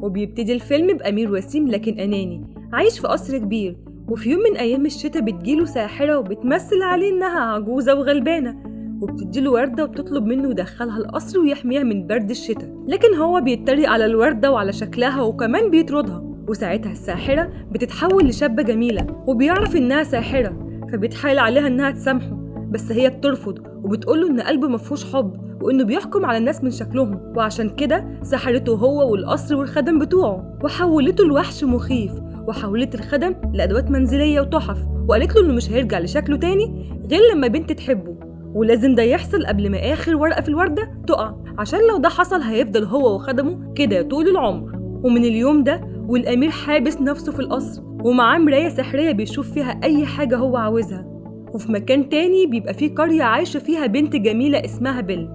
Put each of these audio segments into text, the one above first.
وبيبتدي الفيلم بأمير وسيم لكن أناني عايش في قصر كبير، وفي يوم من أيام الشتاء بتجيله ساحرة وبتمثل عليه إنها عجوزة وغلبانة، وبتديله وردة وبتطلب منه يدخلها القصر ويحميها من برد الشتاء، لكن هو بيتريق على الوردة وعلى شكلها وكمان بيطردها. وساعتها الساحرة بتتحول لشابة جميلة وبيعرف إنها ساحرة، فبيتحايل عليها إنها تسامحه، بس هي بترفض وبتقوله إن قلبه مفهوش حب وإنه بيحكم على الناس من شكلهم، وعشان كده سحرته هو والقصر والخدم بتوعه وحولته لوحش مخيف، وحولت الخدم لأدوات منزلية وتحف، وقالت له إنه مش هيرجع لشكله تاني غير لما بنت تحبه، ولازم ده يحصل قبل ما آخر ورقة في الوردة تقع، عشان لو ده حصل هيفضل هو وخدمه كده طول العمر. ومن اليوم ده والأمير حابس نفسه في القصر ومعاه مراية سحرية بيشوف فيها أي حاجة هو عاوزها. وفي مكان تاني بيبقى فيه قرية عايشة فيها بنت جميلة اسمها بيل،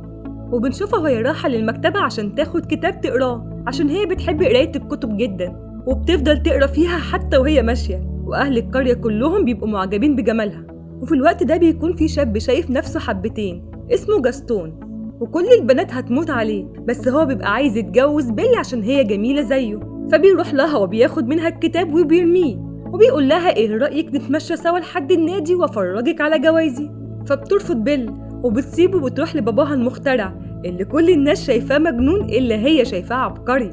وبنشوفها وهي رايحة للمكتبة عشان تاخد كتاب تقراه، عشان هي بتحب قراية الكتب جدا وبتفضل تقرا فيها حتى وهي ماشية، وأهل القرية كلهم بيبقوا معجبين بجمالها. وفي الوقت ده بيكون في شاب شايف نفسه حبتين اسمه جاستون، وكل البنات هتموت عليه، بس هو بيبقى عايز يتجوز بيل عشان هي جميلة زيه، فبيروح لها وبياخد منها الكتاب وبيرميه، وبيقول لها ايه رأيك نتمشى سوا لحد النادي وافرجك على جوايزي؟ فبترفض بيل وبتسيبه وبتروح لباباها المخترع اللي كل الناس شايفاه مجنون إلا هي شايفاه عبقري.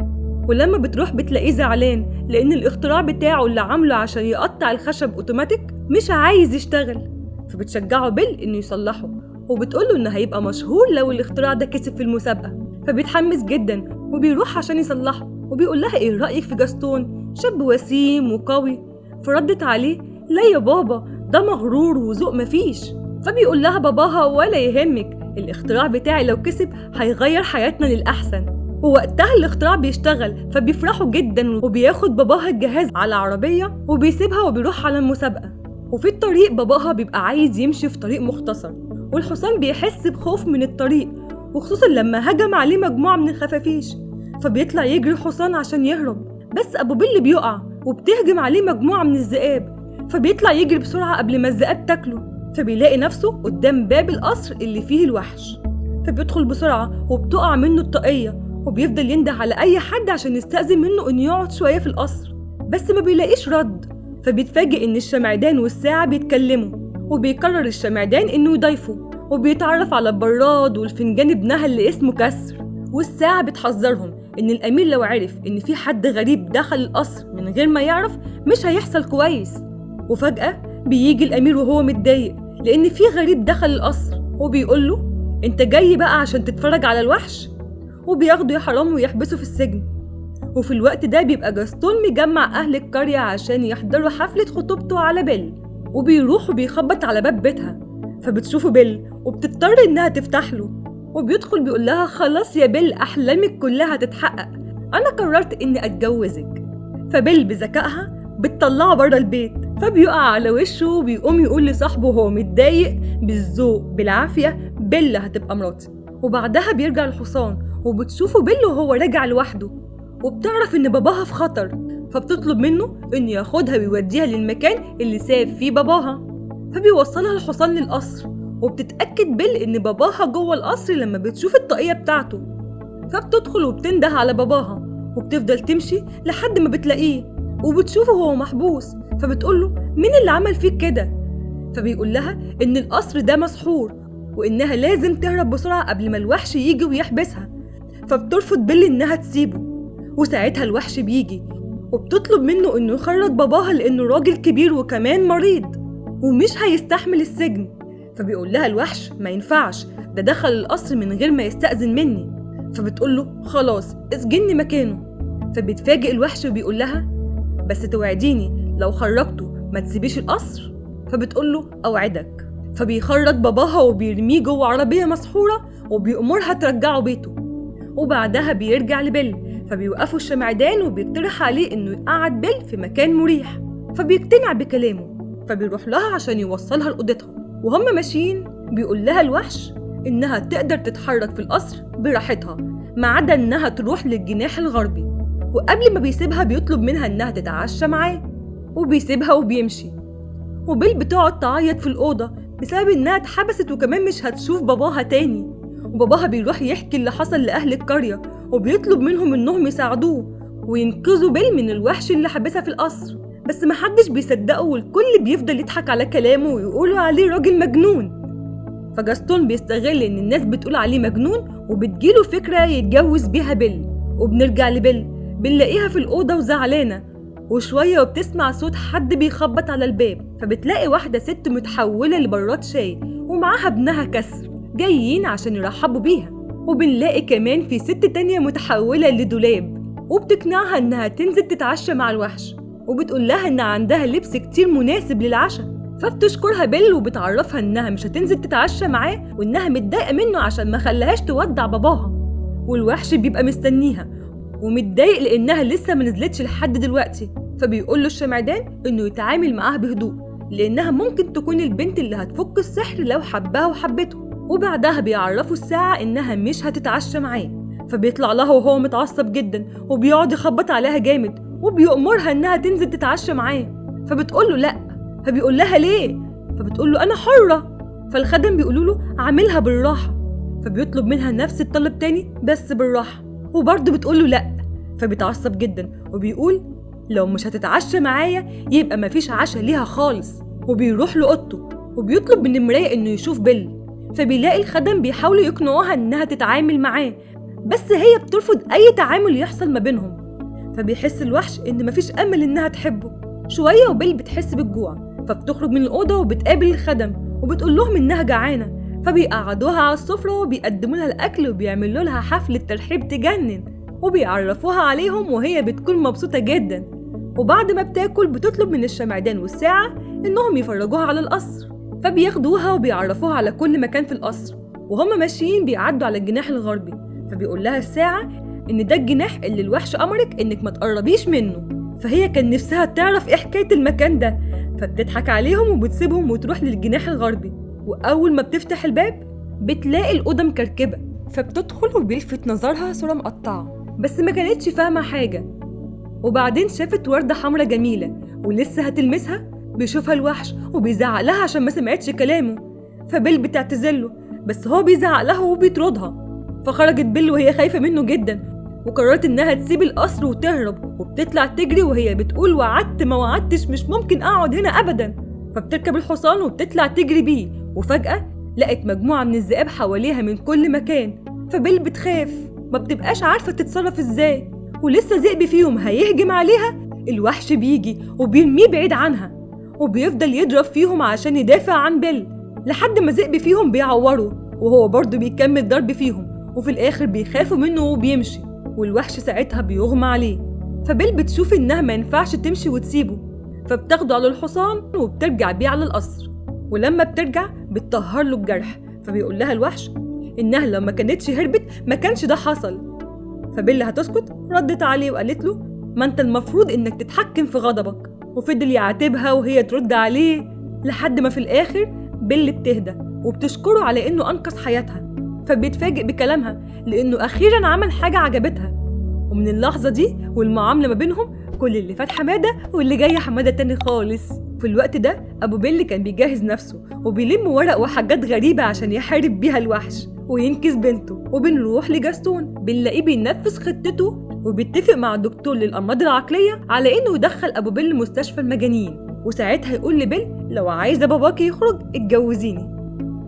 ولما بتروح بتلاقيه زعلان لأن الاختراع بتاعه اللي عامله عشان يقطع الخشب أوتوماتيك مش عايز يشتغل، فبتشجعه بيل إنه يصلحه، وبتقوله إنه هيبقى مشهور لو الاختراع ده كسب في المسابقة، فبيتحمس جدا وبيروح عشان يصلحه، وبيقول لها ايه رأيك في جاستون؟ شاب وسيم وقوي. فردت عليه لا يا بابا، ده مغرور وذوق مفيش. فبيقول لها باباها ولا يهمك، الاختراع بتاعي لو كسب هيغير حياتنا للأحسن. ووقتها الاختراع بيشتغل، فبيفرحوا جدا وبياخد باباها الجهاز على عربية وبيسيبها وبيروح على المسابقة. وفي الطريق باباها بيبقى عايز يمشي في طريق مختصر، والحصان بيحس بخوف من الطريق، وخصوصا لما هجم عليه مجموعة من الخفافيش، فبيطلع يجري الحصان عشان يهرب، بس أبو بيل بيقع وبتهجم عليه مجموعة من الذئاب، فبيطلع يجري بسرعة قبل ما الذئاب تاكله، فبيلاقي نفسه قدام باب القصر اللي فيه الوحش، فبيدخل بسرعة وبتقع منه الطاقية، وبيفضل ينده على أي حد عشان يستأذن منه إنه يقعد شوية في القصر، بس ما بيلاقيش رد، فبيتفاجئ إن الشمعدان والساعة بيتكلموا، وبيقرر الشمعدان إنه يضيفه، وبيتعرف على البراد والفنجان ابنها اللي اسمه كسر. والساعة بتحذرهم إن الأمير لو عرف إن في حد غريب دخل القصر من غير ما يعرف مش هيحصل كويس. وفجأة بيجي الأمير وهو متضايق لأن في غريب دخل القصر، وبيقول له أنت جاي بقى عشان تتفرج على الوحش؟ وبياخده يا حرام ويحبسه في السجن. وفي الوقت ده بيبقى جاستون مجمع أهل القرية عشان يحضروا حفلة خطوبته على بيل، وبيروح وبيخبط على باب بيتها، فبتشوفه بيل وبتضطر إنها تفتح له، وبيدخل بيقول لها خلاص يا بيل أحلامك كلها هتتحقق، أنا قررت إني أتجوزك. فبيل بذكائها بتطلعه بره البيت، فبيقع على وشه وبيقوم يقول لصاحبه وهو متضايق بالذوق بالعافية بيل هتبقى مراتي. وبعدها بيرجع الحصان وبتشوفه بيل وهو راجع لوحده، وبتعرف إن باباها في خطر، فبتطلب منه إنه ياخدها ويوديها للمكان اللي ساب فيه باباها، فبيوصلها الحصان للقصر، وبتتأكد بيل إن باباها جوه القصر لما بتشوف الطاقية بتاعته، فبتدخل وبتنده على باباها وبتفضل تمشي لحد ما بتلاقيه، وبتشوفه هو محبوس، فبتقوله مين اللي عمل فيك كده؟ فبيقول لها إن القصر ده مسحور وإنها لازم تهرب بسرعة قبل ما الوحش يجي ويحبسها، فبترفض بيل إنها تسيبه. وساعتها الوحش بيجي وبتطلب منه إنه يخرج باباها لأنه راجل كبير وكمان مريض ومش هيستحمل السجن، فبيقول لها الوحش ما ينفعش، ده دخل القصر من غير ما يستأذن مني، فبتقول له خلاص اسجني مكانه. فبيتفاجئ الوحش وبيقول لها بس توعديني لو خرجته ما تسيبيش القصر؟ فبتقول له أوعدك. فبيخرج باباها وبيرميه جوه عربية مسحورة وبيأمرها ترجعه بيته. وبعدها بيرجع لبيل، فبيوقفوا الشمعدان وبيقترح عليه إنه يقعد بيل في مكان مريح، فبيقتنع بكلامه، فبيروح لها عشان يوصلها لأوضتها. وهم ماشيين بيقول لها الوحش إنها تقدر تتحرك في القصر براحتها ما عدا إنها تروح للجناح الغربي، وقبل ما بيسيبها بيطلب منها إنها تتعشى معاه، وبيسيبها وبيمشي. وبيل بتقعد تعيط في الأوضة بسبب إنها اتحبست وكمان مش هتشوف باباها تاني. وباباها بيروح يحكي اللي حصل لأهل القرية وبيطلب منهم إنهم يساعدوه، وينقذوا بيل من الوحش اللي حبسها في القصر. بس محدش بيصدقه والكل بيفضل يضحك على كلامه ويقولوا عليه راجل مجنون. فجاستون بيستغل إن الناس بتقول عليه مجنون وبتجيله فكرة يتجوز بيها بيل. وبنرجع لبيل، بنلاقيها في الأوضة وزعلانة، وشوية وبتسمع صوت حد بيخبط على الباب، فبتلاقي واحدة ست متحولة لبراد شاي ومعاها ابنها كسر جايين عشان يرحبوا بيها. وبنلاقي كمان في ست تانية متحولة لدولاب وبتقنعها إنها تنزل تتعشى مع الوحش، وبتقول لها إن عندها لبس كتير مناسب للعشاء. فبتشكرها بيل وبتعرفها إنها مش هتنزل تتعشى معاه وإنها متضايقة منه عشان ما خلاهاش تودع باباها. والوحش بيبقى مستنيها ومتضايق لأنها لسه ما نزلتش لحد دلوقتي، فبيقول له الشمعدان إنه يتعامل معاها بهدوء لأنها ممكن تكون البنت اللي هتفك السحر لو حبها وحبته. وبعدها بيعرفوا الساعة إنها مش هتتعشى معاه، فبيطلع لها وهو متعصب جدا وبيقعد يخبط عليها جامد وبيأمرها إنها تنزل تتعشى معاه. فبتقول له لأ، فبيقول لها ليه؟ فبتقول له أنا حرة. فالخدم بيقولوا له عاملها بالراحة، فبيطلب منها نفس الطلب تاني بس بالراحة، وبرضه بتقول له لأ. فبيتعصب جدا وبيقول لو مش هتتعشى معايا يبقى مفيش عشاء ليها خالص. وبيروح لأوضته وبيطلب من المراية إنه يشوف بيل، فبيلاقي الخدم بيحاولوا يقنعوها إنها تتعامل معاه، بس هي بترفض أي تعامل يحصل ما بينهم. فبيحس الوحش إن مفيش أمل إنها تحبه. شوية وبيل بتحس بالجوع، فبتخرج من الأوضة وبتقابل الخدم وبتقول لهم إنها جعانة، فبيقعدوها على السفرة وبيقدموا لها الأكل وبيعملوا لها حفلة ترحيب تجنن وبيعرفوها عليهم وهي بتكون مبسوطة جدا. وبعد ما بتاكل بتطلب من الشمعدان والساعة إنهم يفرجوها على القصر، فبياخدوها وبيعرفوها على كل مكان في القصر. وهم ماشيين بيعدوا على الجناح الغربي، فبيقول لها الساعة إن ده الجناح اللي الوحش أمرك إنك ما تقربيش منه. فهي كان نفسها تعرف إيه حكاية المكان ده، فبتضحك عليهم وبتسيبهم وتروح للجناح الغربي. وأول ما بتفتح الباب بتلاقي الأوضة مكركبة، فبتدخل وبيلفت نظرها صورة مقطعة بس ما كانتش فاهمة حاجة. وبعدين شافت وردة حمرا جميلة ولسه هتلمسها بيشوفها الوحش وبيزعق لها عشان ما سمعتش كلامه. فبيل بتعتذرله بس هو بيزعق لها وبيطردها. فخرجت بيل وهي خايفة منه جدا وقررت إنها تسيب القصر وتهرب، وبتطلع تجري وهي بتقول وعدت ما وعدتش مش ممكن أقعد هنا أبدا. فبتركب الحصان وبتطلع تجري بيه، وفجأة لقت مجموعة من الذئاب حواليها من كل مكان. فبيل بتخاف ما بتبقاش عارفة تتصرف إزاي، ولسه ذئب فيهم هيهجم عليها الوحش بيجي وبيرميه بعيد عنها وبيفضل يضرب فيهم عشان يدافع عن بيل لحد ما ذئب فيهم بيعوره وهو برضه بيكمل ضرب فيهم، وفي الآخر بيخافوا منه وبيمشي والوحش ساعتها بيغمى عليه. فبيل بتشوف إنها ما ينفعش تمشي وتسيبه، فبتاخده على الحصان وبترجع بيه على القصر. ولما بترجع بتطهر له الجرح، فبيقول لها الوحش إنها لو ما كانتش هربت ما كانش ده حصل. فبيل هتسكت ردت عليه وقالت له ما انت المفروض انك تتحكم في غضبك. وفضل يعاتبها وهي ترد عليه لحد ما في الآخر بيل بتهدى وبتشكره على إنه أنقذ حياتها. فبيتفاجئ بكلامها لأنه أخيراً عمل حاجة عجبتها. ومن اللحظة دي والمعاملة ما بينهم كل اللي فات حمادة واللي جاي حمادة تاني خالص. في الوقت ده أبو بيل كان بيجهز نفسه وبيلم ورق وحاجات غريبة عشان يحارب بيها الوحش وينقذ بنته. وبنروح لجاستون بنلاقيه بينفذ خطته وبيتفق مع الدكتور للأمراض العقلية على إنه يدخل أبو بيل مستشفى المجانين، وساعتها يقول لبيل لو عايزة باباكي يخرج اتجوزيني.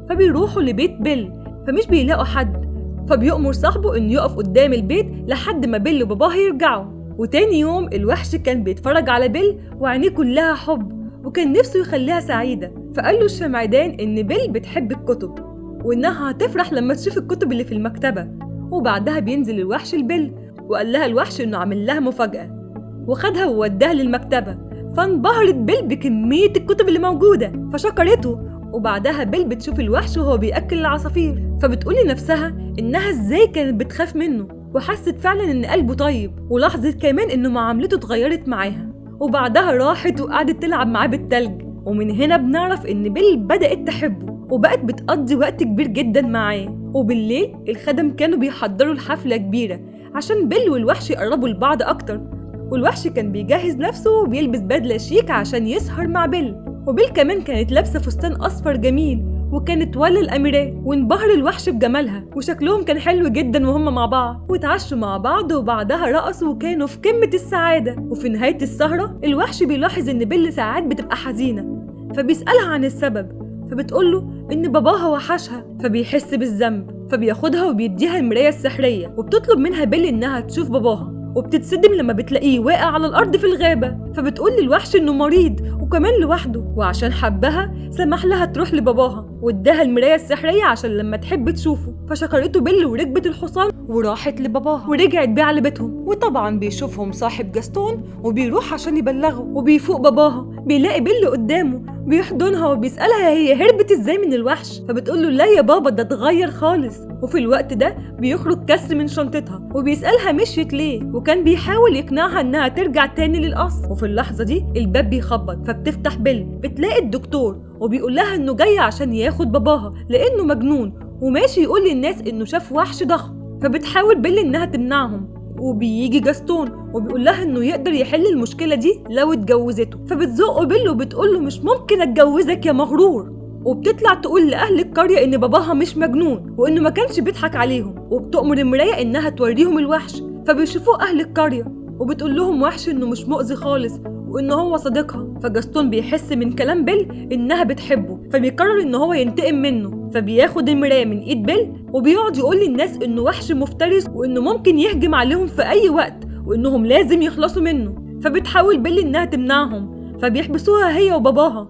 فبيروحوا لبيت بيل فمش بيلاقوا حد، فبيأمر صاحبه إنه يقف قدام البيت لحد ما بيل وباباه يرجعوا. وتاني يوم الوحش كان بيتفرج على بيل وعينيه كلها حب وكان نفسه يخليها سعيدة. فقال له الشمعدان إن بيل بتحب الكتب وإنها هتفرح لما تشوف الكتب اللي في المكتبة. وبعدها بينزل الوحش لبيل وقال لها الوحش إنه عامل لها مفاجأة وخدها ووداها للمكتبة. فانبهرت بيل بكمية الكتب اللي موجودة فشكرته. وبعدها بيل بتشوف الوحش وهو بيأكل العصافير، فبتقول لنفسها إنها إزاي كانت بتخاف منه، وحست فعلا إن قلبه طيب، ولاحظت كمان إنه معاملته اتغيرت معاها. وبعدها راحت وقعدت تلعب معاه بالتلج. ومن هنا بنعرف إن بيل بدأت تحبه وبقت بتقضي وقت كبير جدا معاه. وبالليل الخدم كانوا بيحضروا الحفلة كبيرة عشان بيل والوحش يقربوا لبعض أكتر. والوحش كان بيجهز نفسه وبيلبس بدلة شيك عشان يسهر مع بيل، وبيل كمان كانت لابسة فستان أصفر جميل وكانت ولا الأميرات، وانبهر الوحش بجمالها وشكلهم كان حلو جدا وهم مع بعض، واتعشوا مع بعض وبعدها رقصوا وكانوا في قمة السعادة. وفي نهاية السهرة الوحش بيلاحظ إن بيل ساعات بتبقى حزينة، فبيسألها عن السبب، فبتقوله إن باباها وحشها، فبيحس بالذنب، فبياخدها وبيديها المراية السحرية، وبتطلب منها بيل إنها تشوف باباها، وبتتصدم لما بتلاقيه واقع على الأرض في الغابة، فبتقول للوحش إنه مريض وكمان لوحده، وعشان حبها سمح لها تروح لباباها واداها المراية السحرية عشان لما تحب تشوفه. فشكرته بيل وركبت الحصان وراحت لباباها ورجعت بيه على بيتهم. وطبعا بيشوفهم صاحب جاستون وبيروح عشان يبلغه، وبيفوق باباها بيلاقي بيل قدامه بيحضنها وبيسألها هي هربت ازاي من الوحش، فبتقول له لا يا بابا ده اتغير خالص. وفي الوقت ده بيخرج كسر من شنطتها وبيسألها مشيت ليه، وكان بيحاول يقنعها انها ترجع تاني للقصر. وفي اللحظة دي الباب بيخبط، فبتفتح بيل بتلاقي الدكتور وبيقول لها انه جاي عشان ياخد باباها لانه مجنون وماشي يقول للناس انه شاف وحش ضخم. فبتحاول بيل انها تمنعهم، وبيجي جاستون وبيقول لها انه يقدر يحل المشكلة دي لو اتجوزته، فبتزقه بيل وبتقول له مش ممكن اتجوزك يا مغرور. وبتطلع تقول لأهل القرية إن باباها مش مجنون وإنه ما كانش بيضحك عليهم، وبتؤمر المراية إنها توريهم الوحش، فبيشوفوه أهل القرية، وبتقول لهم وحش إنه مش مؤذي خالص وإنه هو صديقها. فجاستون بيحس من كلام بيل إنها بتحبه، فبيقرر إنه هو ينتقم منه، فبياخد المراية من إيد بيل وبيقعد يقول للناس إنه وحش مفترس وإنه ممكن يهجم عليهم في أي وقت وإنهم لازم يخلصوا منه. فبتحاول بيل إنها تمنعهم، فبيحبسوها هي وباباها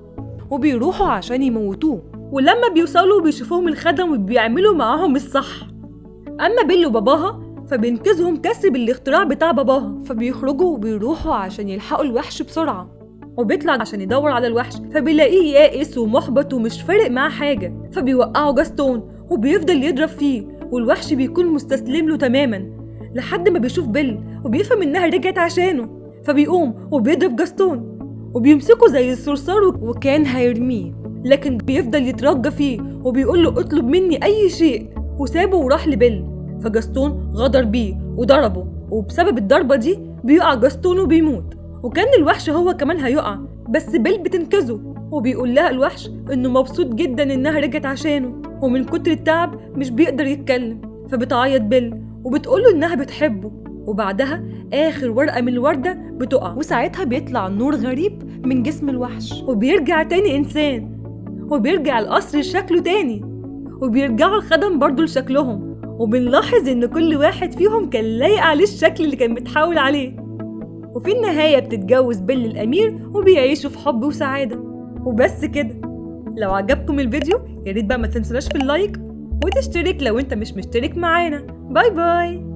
وبيروحوا عشان يموتوه. ولما بيوصلوا بيشوفوهم الخدم وبيعملوا معاهم الصح. أما بيل وباباها فبينقذهم كسر بالاختراع بتاع باباها، فبيخرجوا وبيروحوا عشان يلحقوا الوحش بسرعة، وبيطلع عشان يدور على الوحش فبيلاقيه يائس ومحبط ومش فارق معاه حاجة، فبيوقعوا جاستون وبيفضل يضرب فيه، والوحش بيكون مستسلم له تماما لحد ما بيشوف بيل وبيفهم إنها رجعت عشانه، فبيقوم وبيضرب جاستون وبيمسكه زي الصرصار وكان هيرميه، لكن بيفضل يترجى فيه وبيقول له اطلب مني أي شيء، وسابه وراح لبيل. فجاستون غدر بيه وضربه، وبسبب الضربة دي بيقع جاستون وبيموت، وكان الوحش هو كمان هيقع بس بيل بتنقذه، وبيقول لها الوحش إنه مبسوط جدا إنها رجعت عشانه، ومن كتر التعب مش بيقدر يتكلم، فبتعيط بيل وبتقوله إنها بتحبه. وبعدها آخر ورقة من الوردة بتقع، وساعتها بيطلع نور غريب من جسم الوحش وبيرجع تاني إنسان، وبيرجع القصر لشكله تاني، وبيرجعوا الخدم برضو لشكلهم، وبنلاحظ إن كل واحد فيهم كان لايق عليه الشكل اللي كان بتحاول عليه. وفي النهاية بتتجوز بيل الأمير وبيعيشوا في حب وسعادة. وبس كده. لو عجبكم الفيديو ياريت بقى ما تنسوناش في اللايك وتشترك لو انت مش مشترك معانا. باي باي.